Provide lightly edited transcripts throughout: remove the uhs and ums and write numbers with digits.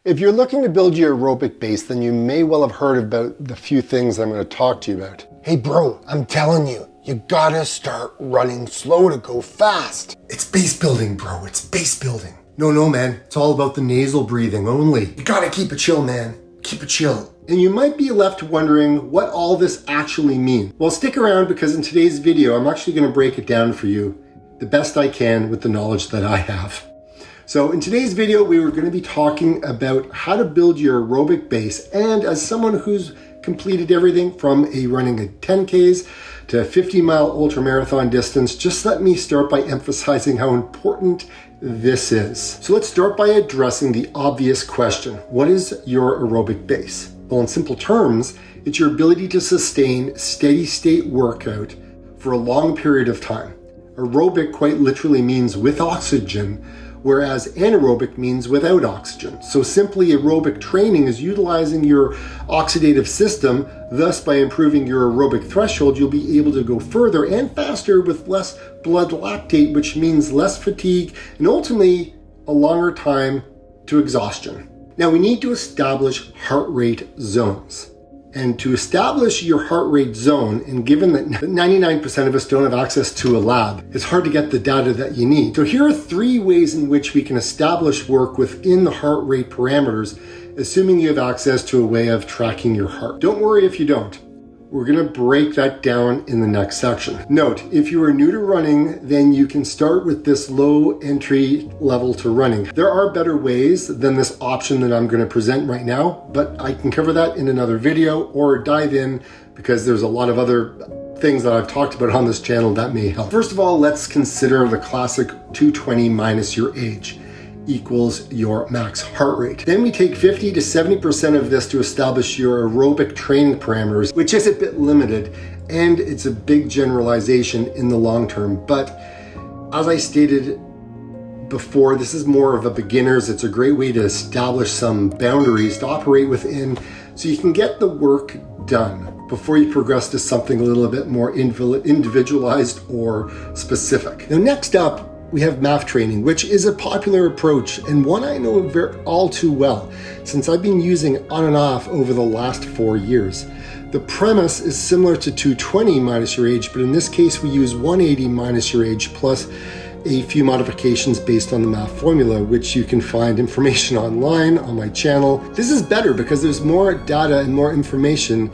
If you're looking to build your aerobic base, then you may well have heard about the few things I'm going to talk to you about. Hey bro, I'm telling you, you gotta start running slow to go fast. It's base building, bro. It's base building. No, man. It's all about the nasal breathing only. You gotta keep it chill, man. Keep it chill. And you might be left wondering what all this actually means. Well, stick around because in today's video, I'm actually going to break it down for you the best I can with the knowledge that I have. So in today's video, we were going to be talking about how to build your aerobic base. And as someone who's completed everything from running a 10Ks to a 50-mile ultramarathon distance, just let me start by emphasizing how important this is. So let's start by addressing the obvious question. What is your aerobic base? Well, in simple terms, it's your ability to sustain steady state workout for a long period of time. Aerobic quite literally means with oxygen, whereas anaerobic means without oxygen. So simply aerobic training is utilizing your oxidative system. Thus, by improving your aerobic threshold, you'll be able to go further and faster with less blood lactate, which means less fatigue and ultimately a longer time to exhaustion. Now we need to establish heart rate zones. And to establish your heart rate zone, and given that 99% of us don't have access to a lab, it's hard to get the data that you need. So here are 3 ways in which we can establish work within the heart rate parameters, assuming you have access to a way of tracking your heart. Don't worry if you don't. We're going to break that down in the next section. Note, if you are new to running, then you can start with this low entry level to running. There are better ways than this option that I'm going to present right now, but I can cover that in another video or dive in because there's a lot of other things that I've talked about on this channel that may help. First of all, let's consider the classic 220 minus your age equals your max heart rate. Then we take 50 to 70% of this to establish your aerobic training parameters, which is a bit limited and it's a big generalization in the long term. But as I stated before, this is more of a beginner's. It's a great way to establish some boundaries to operate within so you can get the work done before you progress to something a little bit more individualized or specific. Now, next up, we have MAF training, which is a popular approach and one I know all too well since I've been using it on and off over the last 4 years. The premise is similar to 220 minus your age, but in this case we use 180 minus your age plus a few modifications based on the MAF formula, which you can find information online on my channel. This is better because there's more data and more information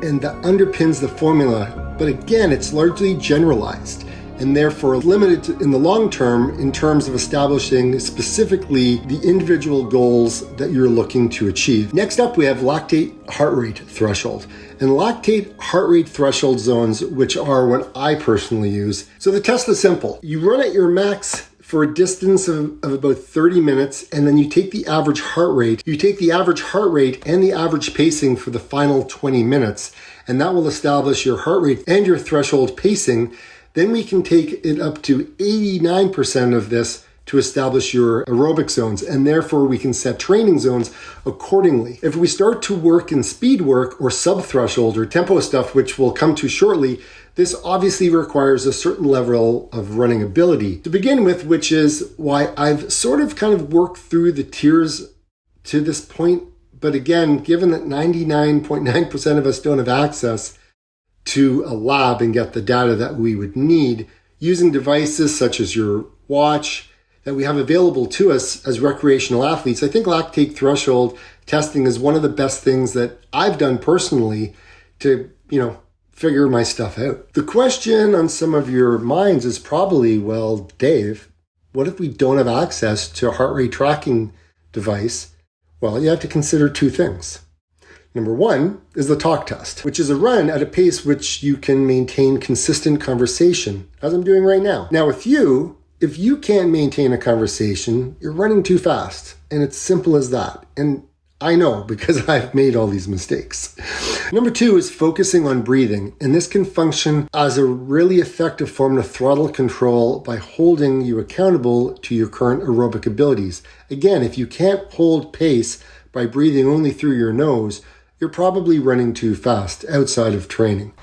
and that underpins the formula, but again, it's largely generalized and therefore limited in the long term in terms of establishing specifically the individual goals that you're looking to achieve. Next up, we have lactate heart rate threshold. And lactate heart rate threshold zones, which are what I personally use. So the test is simple. You run at your max for a distance of about 30 minutes, and then you take the average heart rate. You take the average heart rate and the average pacing for the final 20 minutes, and that will establish your heart rate and your threshold pacing. Then we can take it up to 89% of this to establish your aerobic zones, and therefore we can set training zones accordingly. If we start to work in speed work or sub-threshold or tempo stuff, which we'll come to shortly, this obviously requires a certain level of running ability to begin with, which is why I've sort of kind of worked through the tiers to this point. But again, given that 99.9% of us don't have access to a lab and get the data that we would need, using devices such as your watch that we have available to us as recreational athletes, I think lactate threshold testing is one of the best things that I've done personally to, figure my stuff out. The question on some of your minds is probably, well, Dave, what if we don't have access to a heart rate tracking device? Well, you have to consider 2 things. Number 1 is the talk test, which is a run at a pace which you can maintain consistent conversation, as I'm doing right now. Now with you, if you can't maintain a conversation, you're running too fast, and it's simple as that. And I know because I've made all these mistakes. Number 2 is focusing on breathing, and this can function as a really effective form of throttle control by holding you accountable to your current aerobic abilities. Again, if you can't hold pace by breathing only through your nose, you're probably running too fast outside of training.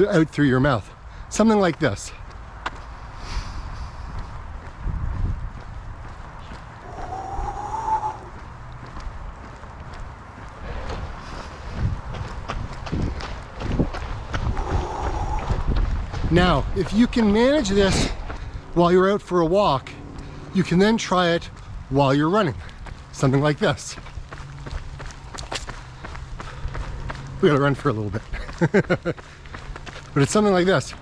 Out through your mouth. Something like this. Now, if you can manage this while you're out for a walk, you can then try it while you're running. Something like this. We gotta run for a little bit. But it's something like this.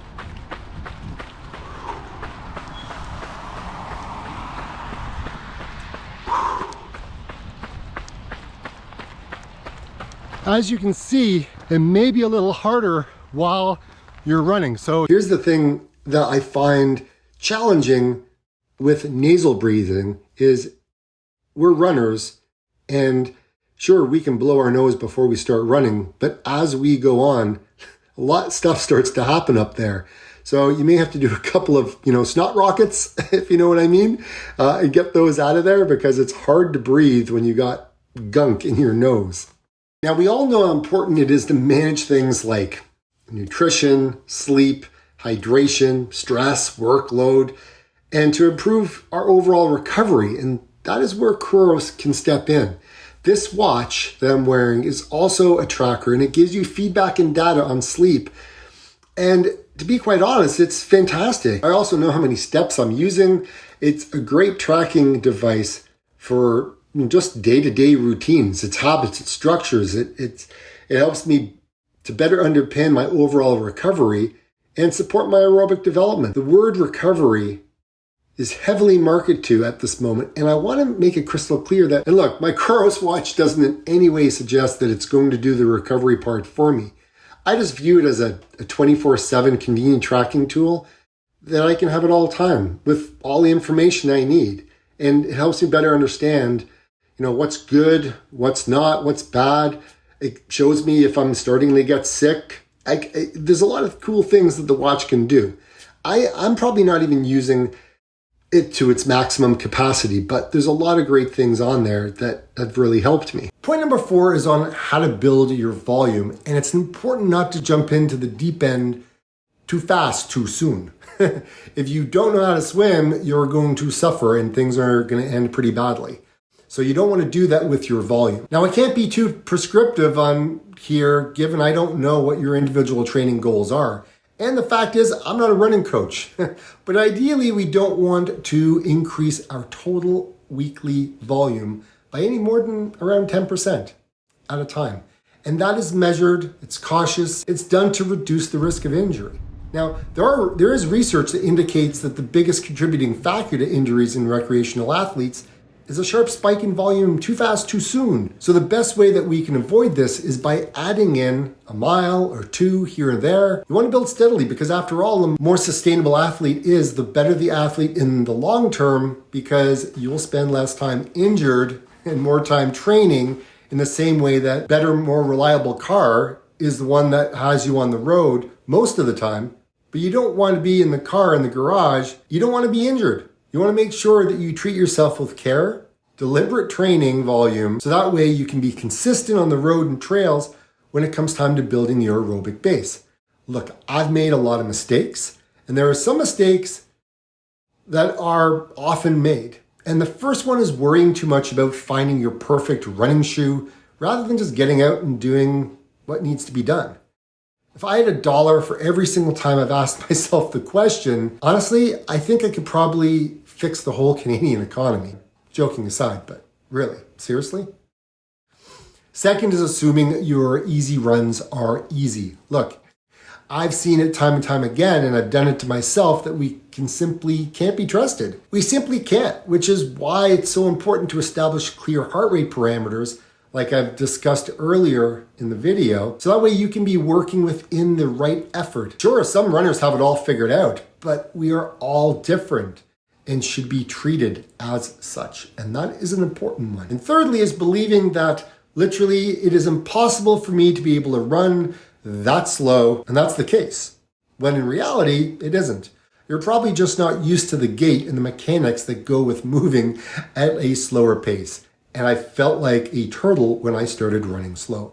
As you can see, it may be a little harder while you're running. So here's the thing that I find challenging with nasal breathing is we're runners, and sure, we can blow our nose before we start running, but as we go on, a lot of stuff starts to happen up there. So you may have to do a couple of, snot rockets, if you know what I mean, and get those out of there, because it's hard to breathe when you got gunk in your nose. Now, we all know how important it is to manage things like nutrition, sleep, hydration, stress, workload, and to improve our overall recovery. And that is where Kuros can step in. This watch that I'm wearing is also a tracker, and it gives you feedback and data on sleep. And to be quite honest, it's fantastic. I also know how many steps I'm using. It's a great tracking device for just day-to-day routines. It's habits, it's structures. It helps me to better underpin my overall recovery and support my aerobic development. The word recovery is heavily marketed to at this moment, and I want to make it crystal clear that, and look, my Kuros watch doesn't in any way suggest that it's going to do the recovery part for me. I just view it as a 24/7 convenient tracking tool that I can have at all time with all the information I need. And it helps me better understand, what's good, what's not, what's bad. It shows me if I'm starting to get sick. There's a lot of cool things that the watch can do. I'm probably not even using it to its maximum capacity, but there's a lot of great things on there that have really helped me. Point number 4 is on how to build your volume, and it's important not to jump into the deep end too fast, too soon. If you don't know how to swim, you're going to suffer and things are going to end pretty badly. So you don't want to do that with your volume. Now, I can't be too prescriptive on here, given I don't know what your individual training goals are. And the fact is, I'm not a running coach. But ideally, we don't want to increase our total weekly volume by any more than around 10% at a time. And that is measured, it's cautious, it's done to reduce the risk of injury. Now, there is research that indicates that the biggest contributing factor to injuries in recreational athletes is a sharp spike in volume too fast, too soon. So the best way that we can avoid this is by adding in a mile or two here and there. You want to build steadily, because after all, the more sustainable athlete is, the better the athlete in the long term, because you will spend less time injured and more time training, in the same way that better, more reliable car is the one that has you on the road most of the time. But you don't want to be in the car in the garage. You don't want to be injured. You want to make sure that you treat yourself with care, deliberate training volume, so that way you can be consistent on the road and trails when it comes time to building your aerobic base. Look, I've made a lot of mistakes, and there are some mistakes that are often made. And the first one is worrying too much about finding your perfect running shoe rather than just getting out and doing what needs to be done. If I had $1 for every single time I've asked myself the question, honestly, I think I could probably fix the whole Canadian economy. Joking aside, but really, seriously? Second is assuming that your easy runs are easy. Look, I've seen it time and time again, and I've done it to myself, that we can't be trusted. We simply can't, which is why it's so important to establish clear heart rate parameters, like I've discussed earlier in the video, so that way you can be working within the right effort. Sure, some runners have it all figured out, but we are all different and should be treated as such. And that is an important one. And thirdly is believing that literally it is impossible for me to be able to run that slow, and that's the case. When in reality, it isn't. You're probably just not used to the gait and the mechanics that go with moving at a slower pace. And I felt like a turtle when I started running slow.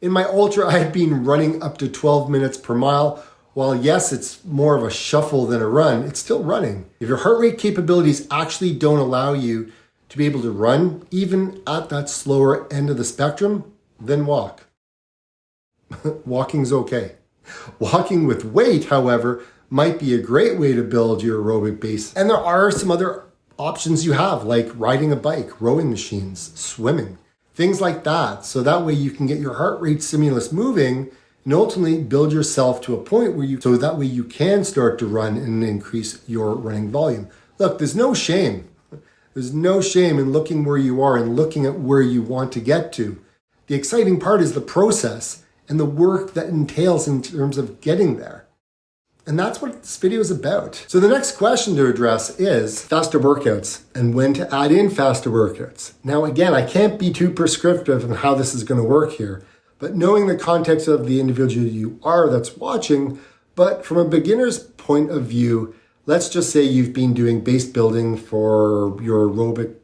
In my ultra, I had been running up to 12 minutes per mile. While yes, it's more of a shuffle than a run, it's still running. If your heart rate capabilities actually don't allow you to be able to run, even at that slower end of the spectrum, then walk. Walking's okay. Walking with weight, however, might be a great way to build your aerobic base. And there are some other options you have, like riding a bike, rowing machines, swimming, things like that. So that way you can get your heart rate stimulus moving and ultimately build yourself to a point where so that way you can start to run and increase your running volume. Look, there's no shame. There's no shame in looking where you are and looking at where you want to get to. The exciting part is the process and the work that entails in terms of getting there. And that's what this video is about. So the next question to address is faster workouts and when to add in faster workouts. Now, again, I can't be too prescriptive on how this is going to work here, but knowing the context of the individual you are that's watching, but from a beginner's point of view, let's just say you've been doing base building for your aerobic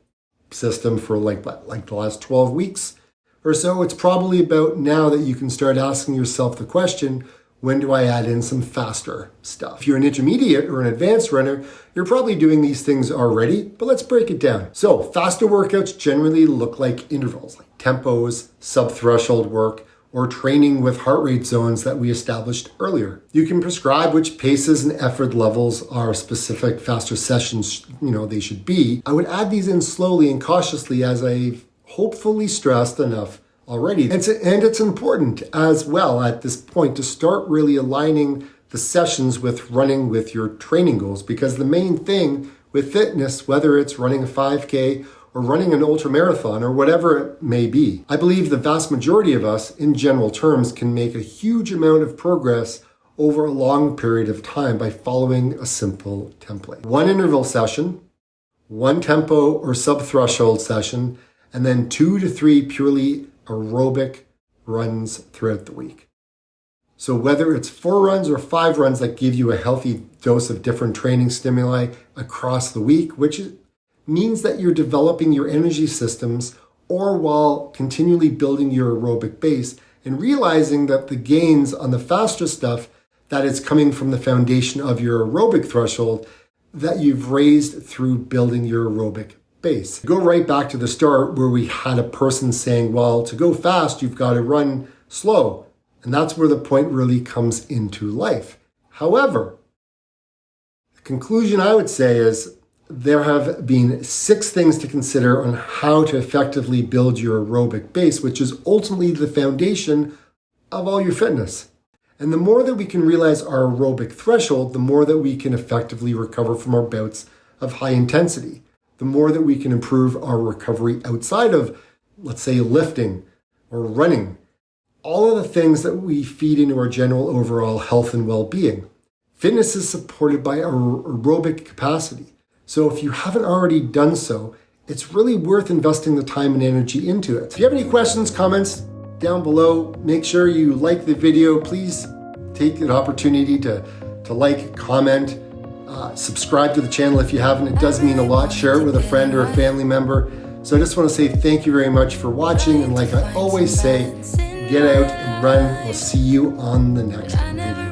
system for like the last 12 weeks or so. It's probably about now that you can start asking yourself the question, when do I add in some faster stuff? If you're an intermediate or an advanced runner, you're probably doing these things already, but let's break it down. So faster workouts generally look like intervals, like tempos, sub-threshold work, or training with heart rate zones that we established earlier. You can prescribe which paces and effort levels are specific faster sessions, they should be. I would add these in slowly and cautiously, as I've hopefully stressed enough already. And it's important as well at this point to start really aligning the sessions with running with your training goals, because the main thing with fitness, whether it's running a 5K or running an ultra marathon or whatever it may be, I believe the vast majority of us in general terms can make a huge amount of progress over a long period of time by following a simple template. One interval session, one tempo or sub-threshold session, and then 2 to 3 purely aerobic runs throughout the week. So whether it's 4 runs or 5 runs that give you a healthy dose of different training stimuli across the week, which means that you're developing your energy systems, or while continually building your aerobic base and realizing that the gains on the faster stuff, that is coming from the foundation of your aerobic threshold that you've raised through building your aerobic base. Go right back to the start where we had a person saying, well, to go fast, you've got to run slow. And that's where the point really comes into life. However, the conclusion I would say is there have been 6 things to consider on how to effectively build your aerobic base, which is ultimately the foundation of all your fitness. And the more that we can realize our aerobic threshold, the more that we can effectively recover from our bouts of high intensity. The more that we can improve our recovery outside of, let's say, lifting or running. All of the things that we feed into our general overall health and well-being. Fitness is supported by our aerobic capacity. So if you haven't already done so, it's really worth investing the time and energy into it. If you have any questions, comments down below, make sure you like the video. Please take an opportunity to like, comment, subscribe to the channel if you haven't. It does mean a lot. Share it with a friend or a family member. So I just want to say thank you very much for watching. And like I always say, get out and run. We'll see you on the next video.